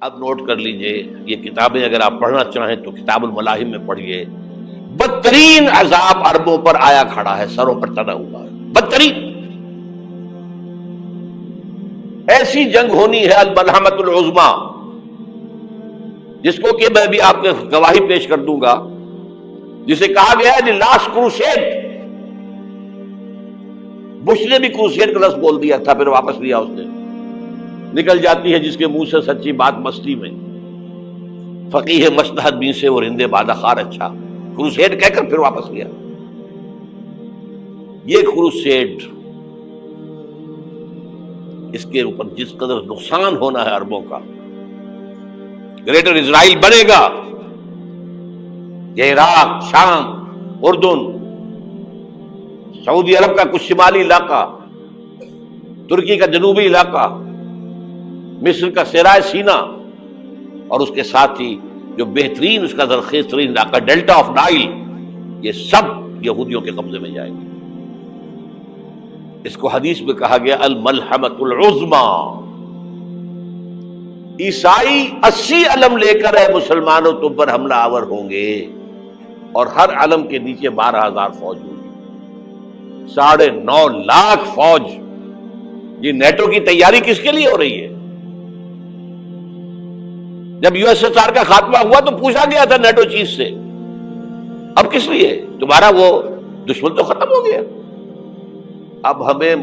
اب نوٹ کر لیجئے، یہ کتابیں اگر آپ پڑھنا چاہیں تو کتاب الملاحم میں پڑھیے. بدترین عذاب عربوں پر آیا کھڑا ہے، سروں پر تنا ہوا ہے، بدترین. ایسی جنگ ہونی ہے الملحمۃ العظمیٰ، جس کو کہ میں بھی آپ کے گواہی پیش کر دوں گا، جسے کہا گیا ہے دی لاسٹ کروسیڈ. بش نے بھی کروسیڈ کا لفظ بول دیا تھا، پھر واپس لیا اس نے. نکل جاتی ہے جس کے منہ سے سچی بات مستی میں، فقیہ مصلحت بین سے اور ہندے بادہ خار اچھا. کروسیڈ کہہ کر پھر واپس لیا. یہ کروسیڈ، اس کے اوپر جس قدر نقصان ہونا ہے عربوں کا. گریٹر اسرائیل بنے گا، یہ عراق، شام، اردن، سعودی عرب کا کچھ شمالی علاقہ، ترکی کا جنوبی علاقہ، مصر کا صحرائے سینا، اور اس کے ساتھ ہی جو بہترین اس کا زرخیز ترین علاقہ ڈیلٹا آف نائل، یہ سب یہودیوں کے قبضے میں جائیں گے. اس کو حدیث میں کہا گیا الملحمۃ العظمیٰ. عیسائی 80 علم لے کر اے مسلمانوں تم پر حملہ آور ہوں گے، اور ہر علم کے نیچے 12,000 فوج ہوگی. 9.5 لاکھ فوج. یہ نیٹو کی تیاری کس کے لیے ہو رہی ہے؟ جب یو ایس ایس آر کا خاتمہ ہوا تو پوچھا گیا تھا نیٹو چیف سے، اب کس لیے؟ تمہارا وہ دشمن تو ختم ہو گیا، اب ہمیں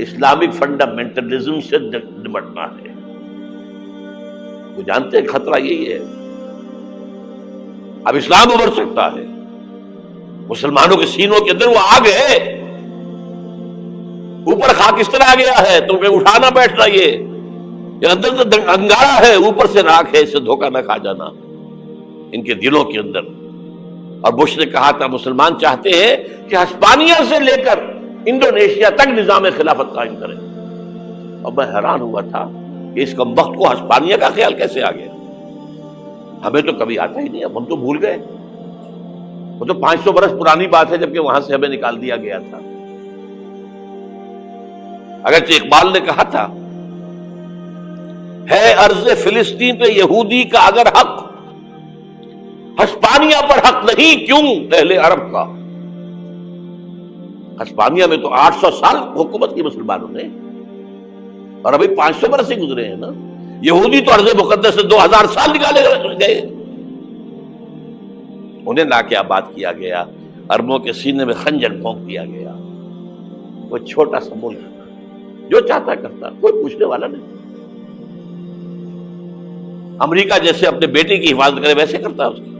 اسلامک فنڈامنٹلزم سے نمٹنا ہے. وہ جانتے ہیں خطرہ یہی ہے، اب اسلام ابھر سکتا ہے. مسلمانوں کے سینوں کے اندر وہ آگ ہے، اوپر خاک اس طرح آ گیا ہے، تم پہ اٹھانا بیٹھنا، یہ اندر تو انگارا ہے، اوپر سے راکھ ہے، اس سے دھوکہ نہ کھا جانا ان کے دلوں کے اندر. اور بش نے کہا تھا مسلمان چاہتے ہیں کہ ہسپانیہ سے لے کر انڈونیشیا تک نظام خلافت قائم کریں. اور میں حیران ہوا تھا کہ اس کمبخت کو ہسپانیہ کا خیال کیسے آ گیا. ہمیں تو کبھی آتا ہی نہیں، اب ہم تو بھول گئے. وہ تو 500 برس پرانی بات ہے، جبکہ وہاں سے ہمیں نکال دیا گیا تھا. اگرچہ اقبال نے کہا تھا ہے ارض فلسطین پہ یہودی کا اگر حق، ہسپانیہ پر حق نہیں کیوں اہل عرب کا. ہسپانیہ میں تو 800 سال حکومت کی مسلمانوں نے، اور ابھی 500 برس ہی گزرے ہیں نا. یہودی تو ارض مقدس سے 2000 سال نکالے گئے. انہیں لا کے آباد کیا گیا، عربوں کے سینے میں خنجر بھونک دیا گیا. وہ چھوٹا سا ملک جو چاہتا کرتا، کوئی پوچھنے والا نہیں. امریکہ جیسے اپنے بیٹے کی حفاظت کرے ویسے کرتا ہے اس کی.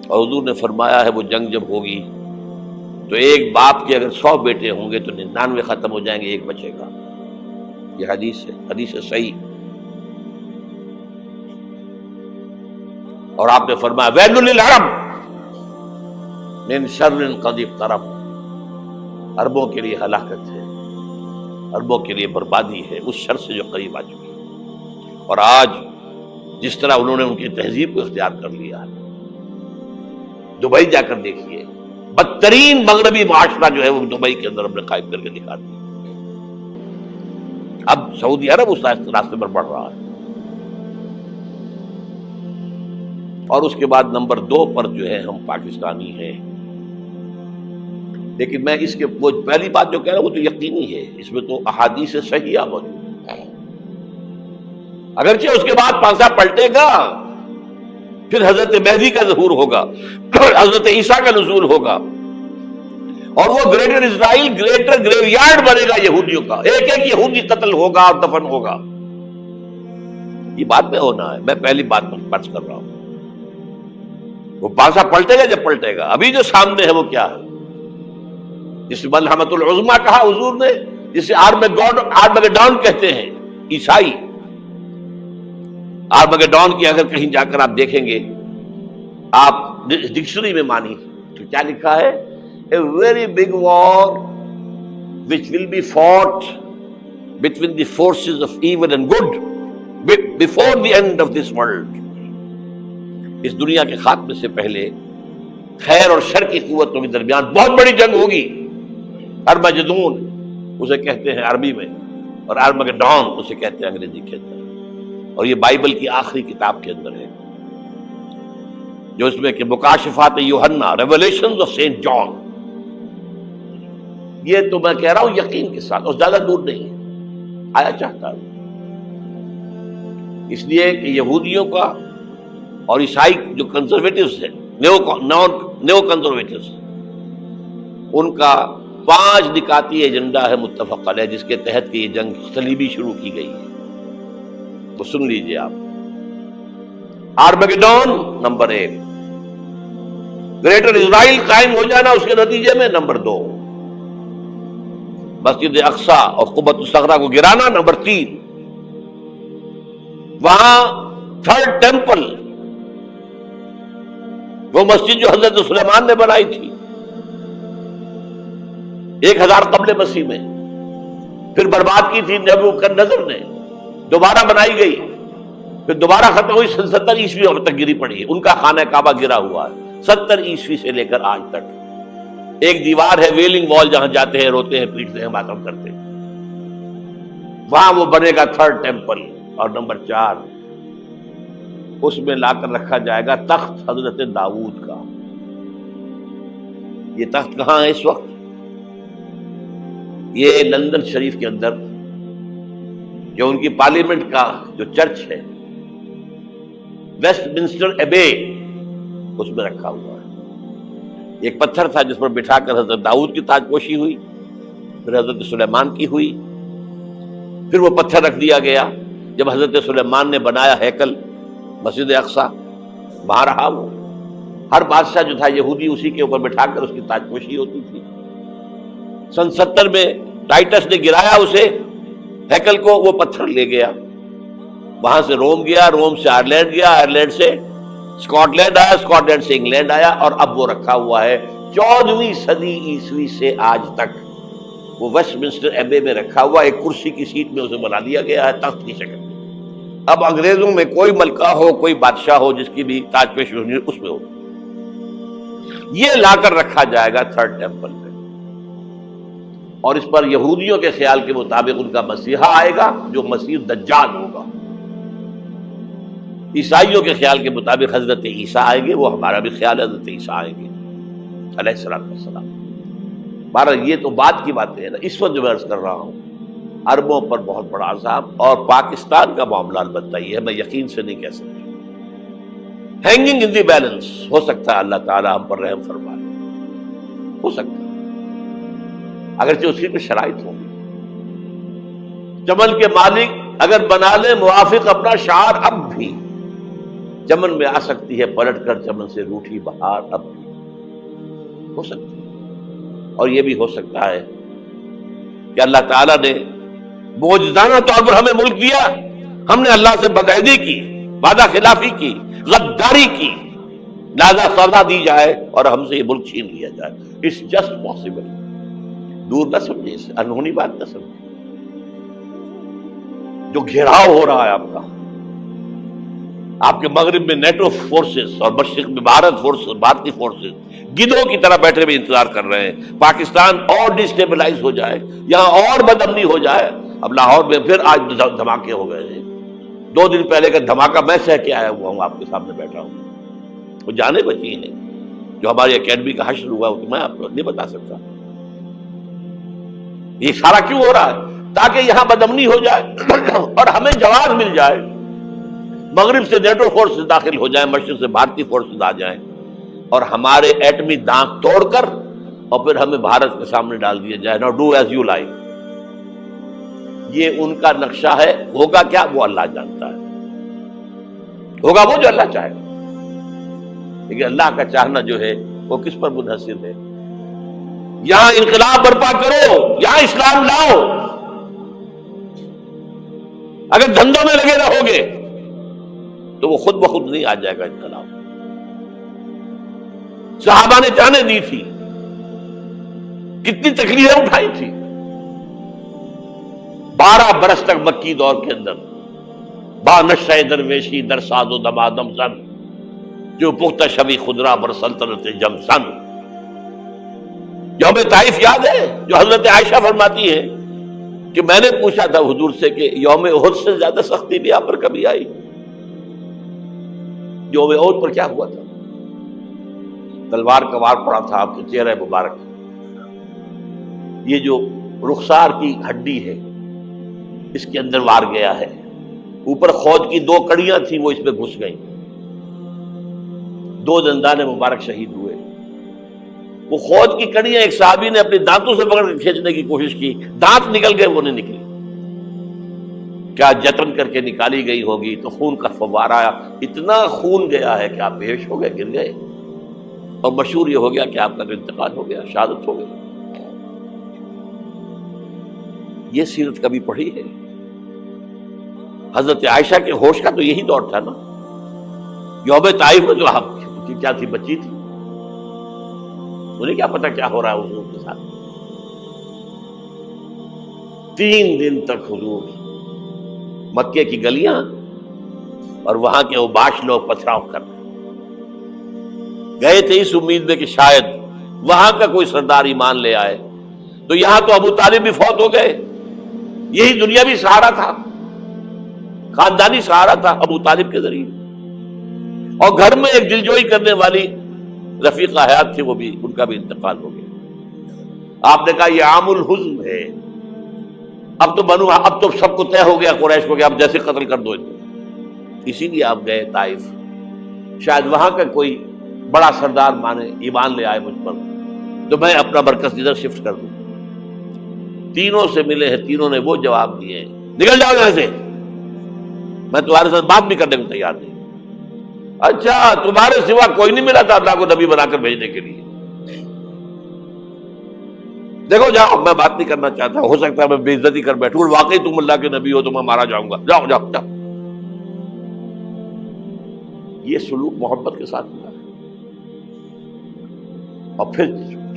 اور حضور نے فرمایا ہے وہ جنگ جب ہوگی تو ایک باپ کے اگر 100 بیٹے ہوں گے تو 99 ختم ہو جائیں گے، ایک بچے گا. یہ حدیث ہے، حدیث ہے صحیح. اور آپ نے فرمایا ویل للعرب من شر قد اقترب. عربوں کے لیے ہلاکت ہے، عربوں کے لیے بربادی ہے اس شر سے جو قریب آ چکی ہے. اور آج جس طرح انہوں نے ان کی تہذیب کو اختیار کر لیا ہے، دبئی جا کر دیکھیے، بدترین مغربی معاشرہ جو ہے وہ دبئی کے اندر ہم نے قائم کر کے دکھا دیا. اب سعودی عرب اس راستے پر بڑھ رہا ہے. اور اس کے بعد نمبر 2 پر جو ہے ہم پاکستانی ہیں. لیکن میں اس کے وہ پہلی بات جو کہہ رہا ہوں وہ تو یقینی ہے، اس میں تو احادیث صحیحہ موجود ہے. اگرچہ اس کے بعد پانسا پلٹے گا، پھر حضرت مہدی کا ظہور ہوگا، حضرت عیسیٰ کا نزول ہوگا، اور وہ گریٹر اسرائیل گریٹر گریو یارڈ بنے گا یہودیوں کا. ایک ایک یہودی قتل ہوگا اور دفن ہوگا. یہ بات میں ہونا ہے، میں پہلی بات پر فرض کر رہا ہوں. وہ پانسا پلٹے گا جب پلٹے گا. ابھی جو سامنے ہے وہ کیا ہے؟ جس ملحمۃ العظمیٰ کہا حضور نے، جسے آرمگیڈون کہتے ہیں عیسائی. آرمگیڈون کی اگر کہیں جا کر آپ دیکھیں گے، آپ ڈکشنری میں مانی تو کیا لکھا ہے؟ A very big war which will be fought between the forces of evil and good before the end of this world. اس دنیا کے خاتمے سے پہلے خیر اور شر کی قوتوں کے درمیان بہت بڑی جنگ ہوگی. ارمجدون اسے کہتے ہیں عربی میں، اور آرمگیڈون اسے کہتے ہیں انگریزی کے اندر. اور یہ بائبل کی آخری کتاب کے اندر ہے، جو اس میں کہ مکاشفات یوحنا، ریولیشنز آف سینٹ جان. یہ تو میں کہہ رہا ہوں یقین کے ساتھ، اور زیادہ دور نہیں ہے، آیا چاہتا ہوں. اس لیے کہ یہودیوں کا اور عیسائی جو کنزرویٹوز ہیں، نیو کنزرویٹوز، ان کا 5 نکاتی ایجنڈا ہے متفق علیہ، جس کے تحت کہ یہ جنگ صلیبی شروع کی گئی ہے. وہ سن لیجئے آپ. آرمیگیڈون نمبر 1، گریٹر اسرائیل قائم ہو جانا اس کے نتیجے میں نمبر 2، مسجد اقصی اور قبۃ الصخرہ کو گرانا نمبر 3، وہاں تھرڈ ٹیمپل، وہ مسجد جو حضرت سلیمان نے بنائی تھی 1000 قبل مسیح میں، پھر برباد کی تھی نبوکدنضر نے، دوبارہ بنائی گئی، پھر دوبارہ ختم ہوئی 70 عیسوی تک گری پڑی ہے. ان کا خانہ کعبہ گرا ہوا ہے 70 عیسوی سے لے کر آج تک. ایک دیوار ہے ویلنگ وال، جہاں جاتے ہیں، روتے ہیں، پیٹتے ہیں، ماتم کرتے ہیں، وہاں وہ بنے گا تھرڈ ٹیمپل. اور نمبر 4، اس میں لا کر رکھا جائے گا تخت حضرت داؤد کا. یہ تخت کہاں ہے اس وقت؟ یہ لندن شریف کے اندر، جو ان کی پارلیمنٹ کا جو چرچ ہے، ویسٹ منسٹر ایبے، اس میں رکھا ہوا ہے. ایک پتھر تھا جس پر بٹھا کر حضرت داؤد کی تاج پوشی ہوئی، پھر حضرت سلیمان کی ہوئی، پھر وہ پتھر رکھ دیا گیا جب حضرت سلیمان نے بنایا ہیکل مسجد اقصی، وہاں رہا وہ. ہر بادشاہ جو تھا یہودی اسی کے اوپر بٹھا کر اس کی تاج پوشی ہوتی تھی. سن 70 میں ٹائٹس نے گرایا اسے، ہیکل کو، وہ پتھر لے گیا، وہاں سے روم گیا، روم سے آئرلینڈ گیا، آئرلینڈ سے اسکاٹ لینڈ آیا، اسکاٹ لینڈ سے انگلینڈ آیا، اور اب وہ رکھا ہوا ہے 14ویں صدی عیسوی سے آج تک. وہ ویسٹ منسٹر ایبے میں رکھا ہوا، ایک کرسی کی سیٹ میں اسے بنا دیا گیا ہے تخت کی شکل میں. اب انگریزوں میں کوئی ملکہ ہو، کوئی بادشاہ ہو جس کی بھی تاج پوشی ہونی اس میں ہو، یہ لا کر رکھا جائے گا تھرڈ ٹیمپل میں. اور اس پر یہودیوں کے خیال کے مطابق ان کا مسیحا آئے گا جو مسیح دجال ہوگا. عیسائیوں کے خیال کے مطابق حضرت عیسیٰ آئیں گے، وہ ہمارا بھی خیال ہے حضرت عیسیٰ آئیں گے علیہ السلام. بہرحال یہ تو بعد کی باتیں ہیں نا. اس وقت جو میں عرض کر رہا ہوں، عربوں پر بہت بڑا عذاب، اور پاکستان کا معاملہ البتہ یہ ہے، میں یقین سے نہیں کہہ سکتا. ہینگنگ ان دی بیلنس، ہو سکتا ہے اللہ تعالیٰ ہم پر رحم فرمائے، ہو سکتا ہے، اگرچہ اس کی کچھ شرائط ہوں گی. چمن کے مالک اگر بنا لے موافق اپنا شعار، اب بھی چمن میں آ سکتی ہے پلٹ کر چمن سے روٹھی بہار، اب بھی ہو سکتی ہے. اور یہ بھی ہو سکتا ہے کہ اللہ تعالیٰ نے معجزانہ طور پر ہمیں ملک دیا، ہم نے اللہ سے بدعہدی کی، وعدہ خلافی کی، غداری کی، لہذا سزا دی جائے اور ہم سے یہ ملک چھین لیا جائے. It's just possible. دور نہ سمجھے، اسے انہونی بات نہ سمجھے. جو گھیراؤ ہو رہا ہے آپ کے مغرب میں نیٹو فورسز اور مشرق میں بھارتی فورسز گدھوں کی طرح بیٹھے ہوئے انتظار کر رہے ہیں پاکستان اور ڈسٹیبلائز ہو جائے، یہاں اور بدامنی ہو جائے. اب لاہور میں پھر آج دھماکے ہو گئے ہیں. 2 دن پہلے کا دھماکہ میں سہ کے آیا ہوا ہوں، آپ کے سامنے بیٹھا ہوں. وہ جانیں بچی ہیں جو ہماری اکیڈمی کا حشر ہوا، تو میں آپ کو نہیں بتا سکتا. یہ سارا کیوں ہو رہا ہے؟ تاکہ یہاں بدامنی ہو جائے اور ہمیں جواز مل جائے. مغرب سے نیٹو فورسز داخل ہو جائیں، مشرق سے بھارتی فورسز آ جائیں، اور ہمارے ایٹمی دانت توڑ کر اور پھر ہمیں بھارت کے سامنے ڈال دیا جائے. نو ڈو ایز یو لائک. یہ ان کا نقشہ ہے. ہوگا کیا وہ اللہ جانتا ہے. ہوگا وہ جو اللہ چاہے. لیکن اللہ کا چاہنا جو ہے وہ کس پر منحصر ہے؟ یہاں انقلاب برپا کرو، یہاں اسلام لاؤ. اگر دھندوں میں لگے رہو گے تو وہ خود بخود نہیں آ جائے گا انقلاب. صحابہ نے جانیں دی تھی، کتنی تکلیفیں اٹھائی تھی. 12 برس تک مکی دور کے اندر با نشہ درویشی در ساز و دمادم زن، جو پختہ شبی خدرا بر سلطنت جم سن. یوم طائف یاد ہے جو حضرت عائشہ فرماتی ہے کہ میں نے پوچھا تھا حضور سے کہ یوم احد سے زیادہ سختی بھی آپ پر کبھی آئی؟ یوم احد پر کیا ہوا تھا؟ تلوار کا وار پڑا تھا آپ کے چہرے مبارک، یہ جو رخسار کی ہڈی ہے اس کے اندر وار گیا ہے، اوپر خود کی 2 کڑیاں تھیں وہ اس میں گھس گئیں، 2 دندان مبارک شہید ہوئے۔ وہ خود کی کڑیاں ایک صحابی نے اپنے دانتوں سے پکڑ کے کھینچنے کی کوشش کی، دانت نکل گئے، وہ نہیں نکلی، کیا جتن کر کے نکالی گئی ہوگی تو خون کا فوارہ آیا، اتنا خون گیا ہے کہ آپ بے ہوش ہو گئے، گر گئے، اور مشہور یہ ہو گیا کہ آپ کا انتقال ہو گیا، شہادت ہو گئی۔ یہ سیرت کبھی پڑھی ہے؟ حضرت عائشہ کے ہوش کا تو یہی دور تھا نا، یوم طائف میں جو آپ کی کیا تھی، بچی تھی، انہیں کیا پتا کیا ہو رہا ہے حضور کے ساتھ۔ 3 دن تک حضور مکے کی گلیاں اور وہاں کے اوباش لوگ پتھراؤ کر رہے گئے تھے اس امید میں کہ شاید وہاں کا کوئی سردار ایمان لے آئے، تو یہاں تو ابو طالب بھی فوت ہو گئے، یہی دنیاوی سہارا تھا، خاندانی سہارا تھا ابو طالب کے ذریعے، اور گھر میں ایک دلجوئی کرنے والی رفیقہ حیات تھی، وہ بھی، ان کا بھی انتقال ہو گیا۔ آپ نے کہا یہ عام الحزن ہے، اب تو سب کو طے ہو گیا قریش کو کہ آپ جیسے قتل کر دو، اسی لیے آپ گئے طائف، شاید وہاں کا کوئی بڑا سردار مانے، ایمان لے آئے مجھ پر، تو میں اپنا مرکز ادھر شفٹ کر دوں۔ تینوں سے ملے ہیں، تینوں نے وہ جواب دیے ہیں، نکل جاؤ یہاں سے، میں تمہارے ساتھ بات بھی کرنے کو تیار نہیں۔ اچھا، تمہارے سوا کوئی نہیں ملا تھا اللہ کو نبی بنا کر بھیجنے کے لیے؟ دیکھو جاؤ، میں بات نہیں کرنا چاہتا، ہو سکتا ہے میں بے عزتی کر بیٹھوں، واقعی تم اللہ کے نبی ہو تو میں مارا جاؤں گا، جاؤ جاؤ جاؤ۔ یہ سلوک محبت کے ساتھ ہوا ہے۔ اور پھر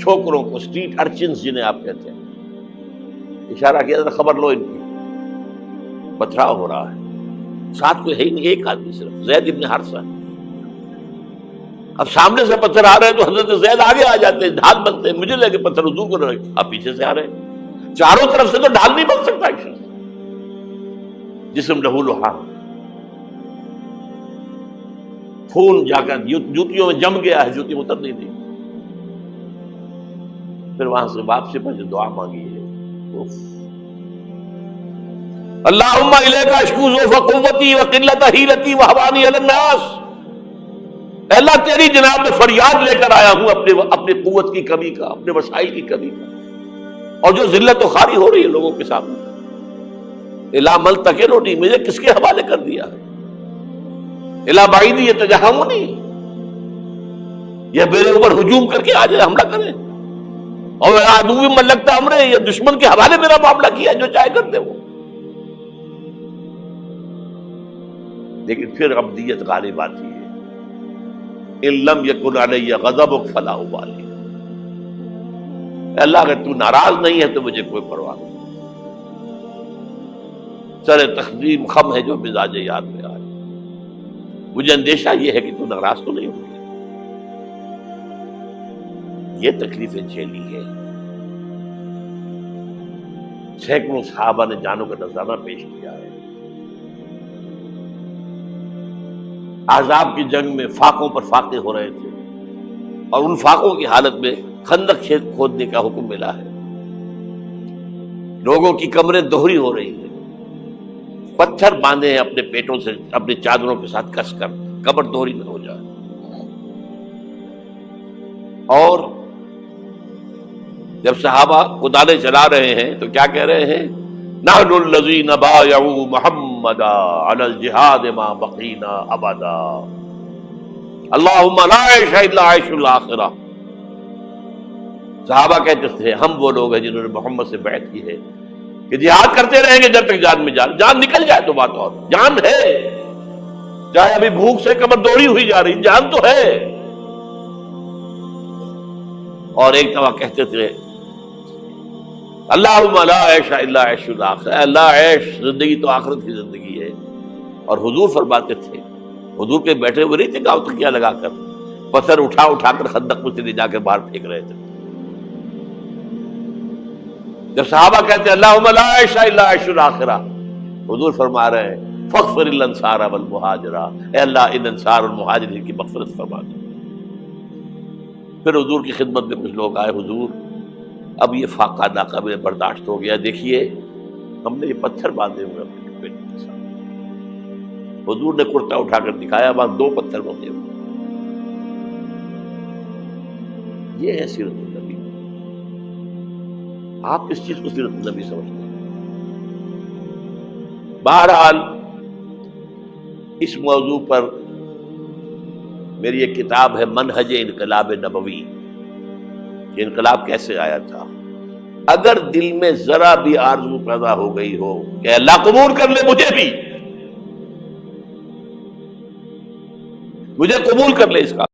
چھوکروں کو، اسٹریٹ ارچنز جنہیں آپ کہتے ہیں، اشارہ کیا تھا، خبر لو ان کی، پتھراؤ ہو رہا ہے، ساتھ کوئی ہے ہی نہیں، ایک آدمی صرف، زید ابن حارثہ۔ اب سامنے سے پتھر آ رہے ہیں تو حضرت زید آگے آ جاتے ہیں، ڈھال بنتے ہیں، مجھے لگے پتھر حضور کو رہے، آپ پیچھے سے آ رہے ہیں، چاروں طرف سے تو ڈھال نہیں بن سکتا ایک شخص، جسم لہو لہام، خون جا کر جوتیوں میں جم گیا ہے، جوتی اتر نہیں دی۔ پھر وہاں سے واپسی پر جو دعا مانگی ہے، اللہم الیک اشکو ضعف قوتی وقلت حیلتی وہوانی علی الناس، اللہ تیری جناب میں فریاد لے کر آیا ہوں اپنے قوت کی کمی کا، اپنے وسائل کی کمی کا، اور جو ذلت و خواری ہو رہی ہے لوگوں کے سامنے، الا ملتقنونی، مجھے کس کے حوالے کر دیا ہے، الا بعیدی یتجہمونی، یہ میرے اوپر ہجوم کر کے آ جائے، حملہ کرے، اور عدو من لگتا امرے، یہ دشمن کے حوالے میرا معاملہ کیا، جو چاہے کرتے وہ۔ لیکن پھر عبدیت غالب آتی ہے، ان لم یکن علی غضبک فلا ابالی، اللہ اگر تو ناراض نہیں ہے تو مجھے کوئی پرواہ نہیں، سر تقدیم خم ہے جو مزاج یار میں آئے، مجھے اندیشہ یہ ہے کہ تو ناراض تو نہیں ہوگی۔ یہ تکلیفیں جھیلی ہے، سینکڑوں صحابہ نے جانوں کا نذرانہ پیش کیا ہے، احزاب کی جنگ میں فاقوں پر فاقے ہو رہے تھے، اور ان فاقوں کی حالت میں خندق کھودنے کا حکم ملا ہے، لوگوں کی کمریں دوہری ہو رہی ہیں، پتھر باندھے ہیں اپنے پیٹوں سے، اپنی چادروں کے ساتھ کس کر کمر دوہری نہ ہو جائے، اور جب صحابہ کدالیں چلا رہے ہیں تو کیا کہہ رہے ہیں، نحن الذین بایعوا محمدا علی الجہاد ما بقینا ابدا، اللہم لا عیش الا عیش الاخرہ۔ صحابہ کہتے تھے ہم وہ لوگ ہیں جنہوں نے محمد سے بیعت کی ہے کہ جہاد کرتے رہیں گے جب تک جان میں جان نکل جائے تو بات اور، جان ہے، چاہے ابھی بھوک سے کمر دوڑی ہوئی جا رہی، جان تو ہے۔ اور ایک دفعہ کہتے تھے اللہم لا عیش الا عیش الاخرہ، اللہ عیش، زندگی تو آخرت کی زندگی ہے۔ اور حضور فرماتے تھے، حضور کے بیٹھے ہوئے نہیں تھے گاؤں تکیہ لگا کر، پتھر اٹھا کر خندق میں سے لے جا کر باہر پھینک رہے تھے، جب صحابہ کہتے ہیں اللہم لا عیش الا عیش الاخرہ، حضور فرما رہے ہیں فاغفر للانصار والمہاجرہ، اے اللہ ان انصار اور مہاجرین کی مغفرت فرما دو۔ پھر حضور کی خدمت میں کچھ لوگ آئے، حضور اب یہ فاقہ ناقابل برداشت ہو گیا، دیکھیے ہم نے یہ پتھر باندھے ہوئے اپنے پیٹ کے ساتھ۔ حضور نے کرتا اٹھا کر دکھایا، وہاں 2 پتھر باندھے ہوئے۔ یہ ہے سیرت النبی۔ آپ کس چیز کو سیرت النبی سمجھتے ہیں؟ بہرحال اس موضوع پر میری ایک کتاب ہے منہج انقلاب نبوی، کہ انقلاب کیسے آیا تھا۔ اگر دل میں ذرا بھی آرزو پیدا ہو گئی ہو کہ اللہ قبول کر لے مجھے بھی، مجھے قبول کر لے اس کا،